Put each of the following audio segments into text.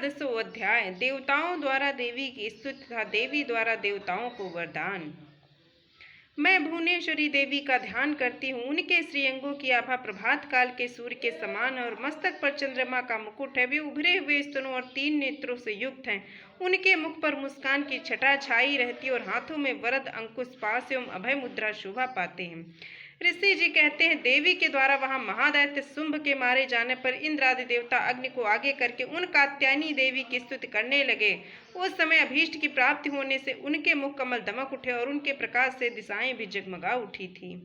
12वां अध्याय। देवताओं द्वारा देवी की स्तुति तथा देवी द्वारा देवताओं को वरदान। मैं भुवनेश्वरी देवी का ध्यान करती हूँ। उनके श्रीअंगों की आभा प्रभात काल के सूर्य के समान और मस्तक पर चंद्रमा का मुकुट है। वे उभरे हुए स्तनों और 3 नेत्रों से युक्त हैं। उनके मुख पर मुस्कान की छटा छाई रहती है और हाथों में वरद अंकुश पाश एवं अभय मुद्रा शोभा पाते हैं। ऋषि जी कहते हैं, देवी के द्वारा वहां महादैत्य शुंभ के मारे जाने पर इंद्र आदि देवता अग्नि को आगे करके उन कात्यायनी देवी की स्तुति करने लगे। उस समय अभीष्ट की प्राप्ति होने से उनके मुख कमल दमक उठे और उनके प्रकाश से दिशाएं भी जगमगा उठी थी।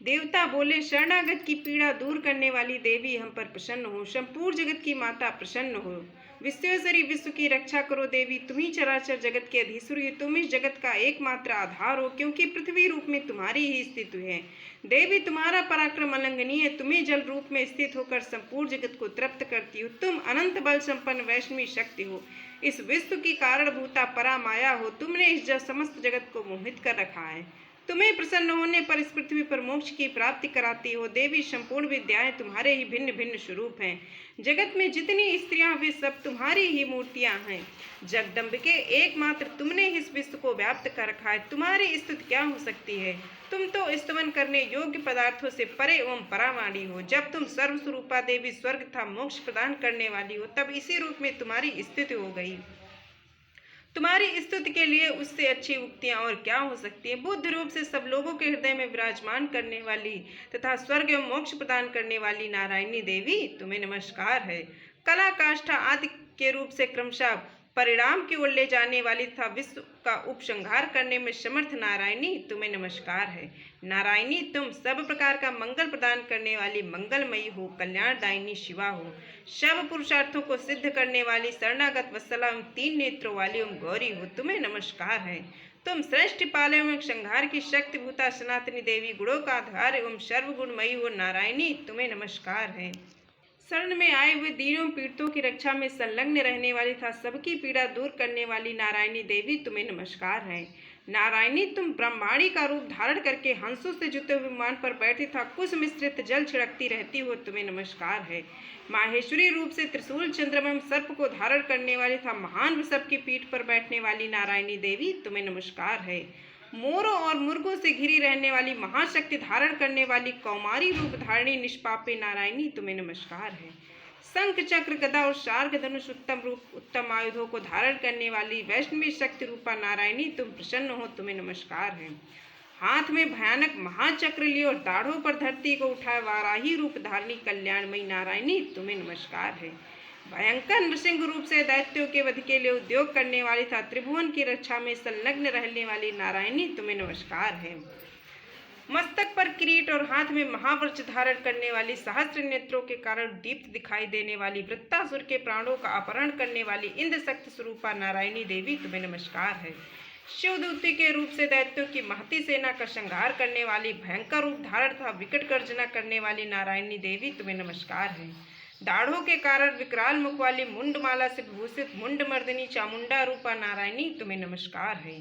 देवता बोले, शरणागत की पीड़ा दूर करने वाली देवी हम पर प्रसन्न हो। संपूर्ण जगत की माता प्रसन्न हो। विश्वेश्वरी विश्व की रक्षा करो देवी, तुम ही चराचर जगत के अधीश्वरी हो। तुम इस जगत का एकमात्र आधार हो, क्योंकि पृथ्वी रूप में तुम्हारी ही स्थिति है। देवी, तुम्हारा पराक्रम अलंघनीय है। तुम्हें जल रूप में स्थित होकर संपूर्ण जगत को तृप्त करती हो। तुम अनंत बल संपन्न वैष्णवी शक्ति हो। इस विश्व की कारणभूता परा माया हो। तुमने इस समस्त जगत को मोहित कर रखा है। तुम्हें प्रसन्न होने पर इस पृथ्वी पर मोक्ष की प्राप्ति कराती हो। देवी, संपूर्ण विद्याएं तुम्हारे ही भिन्न भिन्न स्वरूप हैं। जगत में जितनी स्त्रियां वे सब तुम्हारी ही मूर्तियां हैं। जगदम्बिके, एकमात्र तुमने इस विश्व को व्याप्त कर रखा है। तुम्हारी स्तुति क्या हो सकती है? तुम तो स्तवन करने योग्य पदार्थों से परे एवं परावाणी हो। जब तुम सर्वस्वरूपा देवी स्वर्ग तथा मोक्ष प्रदान करने वाली हो, तब इसी रूप में तुम्हारी स्तुति हो गई। तुम्हारी स्तुति के लिए उससे अच्छी उक्तियां और क्या हो सकती है? बुद्ध रूप से सब लोगों के हृदय में विराजमान करने वाली तथा स्वर्ग एवं मोक्ष प्रदान करने वाली नारायणी देवी, तुम्हें नमस्कार है। कला काष्ठा आदि के रूप से क्रमशः परिणाम की ओर ले जाने वाली तथा विश्व का उपसंहार करने में समर्थ नारायणी, तुम्हें नमस्कार है। नारायणी, तुम सब प्रकार का मंगल प्रदान करने वाली मंगलमयी हो, कल्याणदायिनी शिवा हो। सब पुरुषार्थों को सिद्ध करने वाली शरणागत वत्सला एवं 3 नेत्रों वाली एवं गौरी हो, तुम्हें नमस्कार है। तुम श्रेष्ठ पाल एवं संहार की शक्ति भूता सनातनी देवी, गुणों का आधार एवं सर्वगुणमयी हो नारायणी, तुम्हें नमस्कार है। शरण में आए हुए दीनों पीड़ितों की रक्षा में संलग्न रहने वाली तथा सबकी पीड़ा दूर करने वाली नारायणी देवी, तुम्हें नमस्कार है। नारायणी, तुम ब्रह्माणी का रूप धारण करके हंसों से जुते हुए विमान पर बैठी था कुश मिश्रित जल छिड़कती रहती हो, तुम्हें नमस्कार है। माहेश्वरी रूप से त्रिशूल चंद्रमा एवं सर्प को धारण करने वाली तथा महान वृषभ की पीठ पर बैठने वाली नारायणी देवी, तुम्हें नमस्कार है। मोरों और मुर्गों से घिरी रहने वाली महाशक्ति धारण करने वाली कौमारी रूप धारणी निष्पापे नारायणी, तुम्हें नमस्कार है। शंख चक्र गदा और शार्ग धनुष उत्तम रूप उत्तम आयुधों को धारण करने वाली वैष्णवी शक्ति रूपा नारायणी, तुम प्रसन्न हो, तुम्हें नमस्कार है। हाथ में भयानक महाचक्र लिए और दाढ़ों पर धरती को उठाए वाराही रूप धारणी कल्याणमयी नारायणी, तुम्हें नमस्कार है। भयंकर नृसिंह रूप से दैत्यों के वध के लिए उद्योग करने वाली तथा त्रिभुवन की रक्षा में संलग्न रहने वाली नारायणी, तुम्हें नमस्कार है। मस्तक पर किरीट और हाथ में महावृक्ष धारण करने वाली सहस्त्र नेत्रों के कारण दीप्त दिखाई देने वाली वृत्तासुर के प्राणों का अपहरण करने वाली इंद्र शक्ति स्वरूपा नारायणी देवी, तुम्हें नमस्कार है। शिवदूती के रूप से दैत्यों की महती सेना का संहार करने वाली भयंकर रूप धारण तथा विकट गर्जना करने वाली नारायणी देवी, तुम्हें नमस्कार है। दाढ़ों के कारण विकराल मुख वाली मुंडमाला से विभूषित मुंडमर्दिनी चामुंडा रूपा नारायणी, तुम्हें नमस्कार है।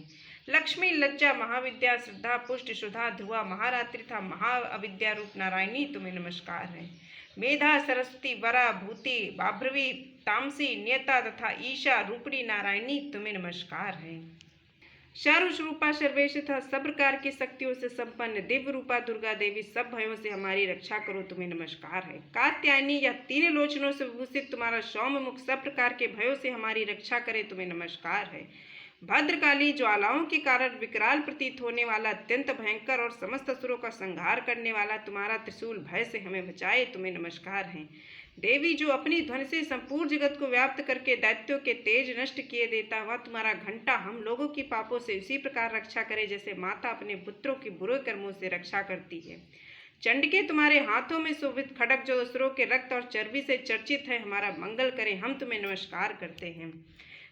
लक्ष्मी, लज्जा, महाविद्या, श्रद्धा, पुष्ट, सुधा, ध्रुवा, महारात्रि तथा महाअविद्या रूप नारायणी, तुम्हें नमस्कार है। मेधा, सरस्वती, वरा, भूति, बाभ्रवी, तामसी, नियता तथा ईशा रूपणी नारायणी, तुम्हें नमस्कार है। सर्वस्वरूपा सर्वेश तथा सब प्रकार की शक्तियों से संपन्न दिव्य रूपा दुर्गा देवी, सब भयों से हमारी रक्षा करो, तुम्हें नमस्कार है। कात्यायनी, या 3 लोचनों से विभूषित तुम्हारा सौम्य मुख सब प्रकार के भयों से हमारी रक्षा करे, तुम्हें नमस्कार है। भद्रकाली, ज्वालाओं के कारण विकराल प्रतीत होने वाला अत्यंत भयंकर और समस्त असुरों का संहार करने वाला तुम्हारा त्रिशूल भय से हमें बचाए, तुम्हें नमस्कार है। देवी, जो अपनी ध्वनि से संपूर्ण जगत को व्याप्त करके दैत्यों के तेज नष्ट किए देता हुआ तुम्हारा घंटा हम लोगों की पापों से उसी प्रकार रक्षा करे जैसे माता अपने पुत्रों की बुरे कर्मों से रक्षा करती है। चंडिके, तुम्हारे हाथों में शोभित खड्ग जो असुरों के रक्त और चर्बी से चर्चित है, हमारा मंगल करे, हम तुम्हें नमस्कार करते हैं।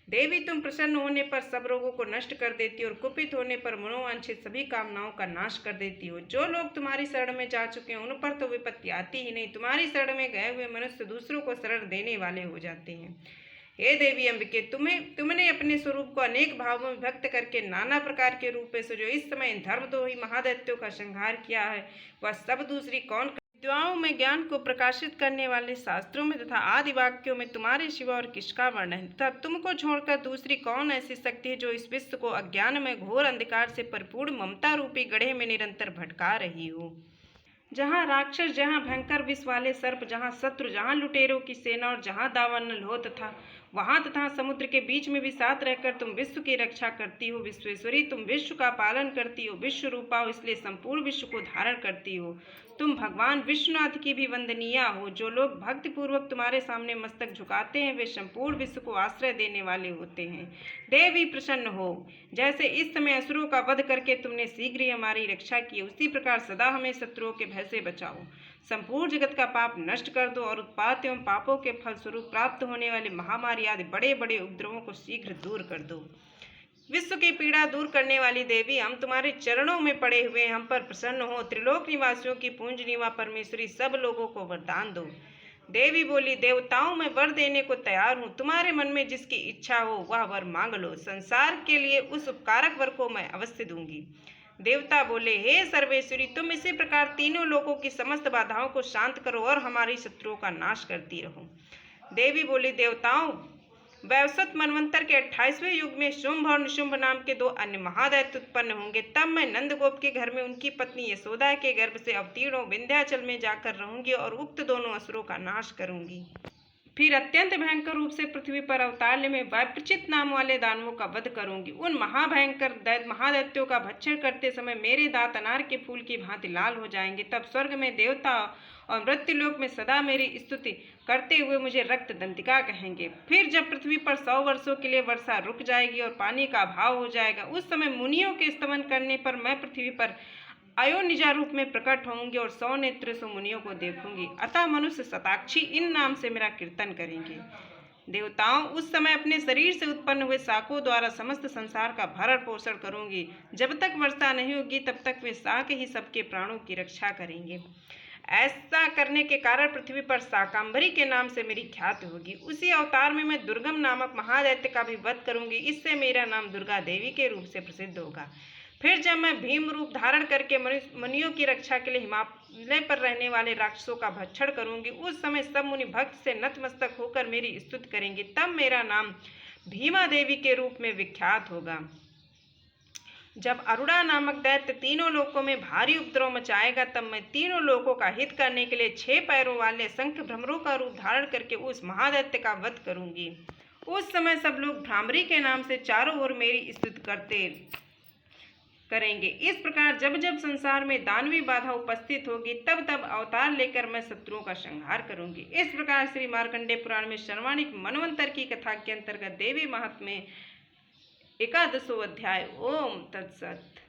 देवी, तुम प्रसन्न होने पर सब रोगों को नष्ट कर देती हो और कुपित होने पर मनोवांछित सभी कामनाओं का नाश कर देती हो। जो लोग तुम्हारी शरण में जा चुके हैं उन पर तो विपत्ति आती ही नहीं। तुम्हारी शरण में गए हुए मनुष्य दूसरों को शरण देने वाले हो जाते हैं। हे देवी अम्बिके, तुमने अपने स्वरूप को अनेक भावों में व्यक्त करके नाना प्रकार के रूप से जो इस समय धर्मद्रोही महादैत्यों का संहार किया है, वह सब दूसरी कौन विद्वाओं में ज्ञान को प्रकाशित करने वाले शास्त्रों में तथा आदि वाक्यों में तुम्हारे सिवा और किसका वर्णन है तथा तुमको छोड़कर दूसरी कौन ऐसी शक्ति है जो इस विश्व को अज्ञान में घोर अंधकार से परिपूर्ण ममता रूपी गड्ढे में निरंतर भटका रही हो। जहाँ राक्षस, जहाँ भयंकर विष वाले सर्प, जहाँ शत्रु, जहाँ लुटेरों की सेना और जहाँ दावानल हो तथा वहाँ तथा समुद्र के बीच में भी साथ रहकर तुम विश्व की रक्षा करती हो। विश्वेश्वरी, तुम विश्व का पालन करती हो, विश्व रूपा हो, इसलिए संपूर्ण विश्व को धारण करती हो। तुम भगवान विश्वनाथ की भी वंदनीय हो। जो लोग भक्तिपूर्वक तुम्हारे सामने मस्तक झुकाते हैं वे संपूर्ण विश्व को आश्रय देने वाले होते हैं। देवी प्रसन्न हो। जैसे इस समय असुरों का वध करके तुमने शीघ्र ही हमारी रक्षा की, उसी प्रकार सदा हमें शत्रुओं के भय से बचाओ। संपूर्ण जगत का पाप नष्ट कर दो और उत्पात एवं पापों के फलस्वरूप प्राप्त होने वाले महामारी आदि बड़े बड़े उपद्रवों को शीघ्र दूर कर दो। विश्व की पीड़ा दूर करने वाली देवी, हम तुम्हारे चरणों में पड़े हुए हम पर प्रसन्न हो। त्रिलोक निवासियों की पूजनीय परमेश्वरी, सब लोगों को वरदान दो। देवी बोली, देवताओं मैं वर देने को तैयार हूँ। तुम्हारे मन में जिसकी इच्छा हो वह वर मांग लो। संसार के लिए उस उपकारक वर को मैं अवश्य दूंगी। देवता बोले, हे सर्वेश्वरी, तुम इसी प्रकार तीनों लोगों की समस्त बाधाओं को शांत करो और हमारी शत्रुओं का नाश करती रहो। देवी बोली, देवताओं, वैवस्वत मनवंतर के 28वें युग में शुंभ और निशुंभ नाम के 2 अन्य महादैत्य उत्पन्न होंगे। तब मैं नंदगोप के घर में उनकी पत्नी यशोदा के गर्भ से अवतीर्ण हो विंध्याचल में जाकर रहूंगी और उक्त दोनों असुरों का नाश करूंगी। फिर अत्यंत भयंकर रूप से पृथ्वी पर अवतार ले मैं वैप्रचित नाम वाले दानवों का वध करूंगी। उन महाभयंकर महादैत्यों का भक्षण करते समय मेरे दांत अनार के फूल की भांति लाल हो जाएंगे। तब स्वर्ग में देवता और मृत्युलोक में सदा मेरी स्तुति करते हुए मुझे रक्त दंतिका कहेंगे। फिर जब पृथ्वी पर 100 वर्षों के लिए वर्षा रुक जाएगी और पानी का अभाव हो जाएगा, उस समय मुनियों के स्तमन करने पर मैं पृथ्वी पर अयोनिजा रूप में प्रकट होंगी और 100 नेत्र से मुनियों को देखूंगी। अतः मनुष्य शताक्षी इन नाम से मेरा कीर्तन करेंगे। देवताओं, उस समय अपने शरीर से उत्पन्न हुए शाकों द्वारा समस्त संसार का भरण पोषण करूंगी। जब तक वर्षा नहीं होगी तब तक वे शाक ही सबके प्राणों की रक्षा करेंगे। ऐसा करने के कारण पृथ्वी पर शाकांबरी के नाम से मेरी ख्याति होगी। उसी अवतार में मैं दुर्गम नामक महादैत्य का भी वध करूंगी। इससे मेरा नाम दुर्गा देवी के रूप से प्रसिद्ध होगा। फिर जब मैं भीम रूप धारण करके मुनियों की रक्षा के लिए हिमालय पर रहने वाले राक्षसों का भक्षण करूंगी, उस समय सब मुनि भक्त से नतमस्तक होकर मेरी स्तुति करेंगे। तब मेरा नाम भीमा देवी के रूप में विख्यात होगा। जब अरुणा नामक दैत्य तीनों लोकों में भारी उपद्रव मचाएगा, तब मैं तीनों लोकों का हित करने के लिए 6 पैरों वाले शंख भ्रमरों का रूप धारण करके उस महादैत्य का वध करूंगी। उस समय सब लोग भ्रामरी के नाम से चारों ओर मेरी स्तुति करेंगे। इस प्रकार जब जब संसार में दानवी बाधा उपस्थित होगी तब तब अवतार लेकर मैं शत्रुओं का संहार करूंगी। इस प्रकार श्री मार्कंडेय पुराण में शर्वाणिक मनवंतर की कथा के अंतर्गत देवी महात्म्य 11वां अध्याय। ओम तत्सत।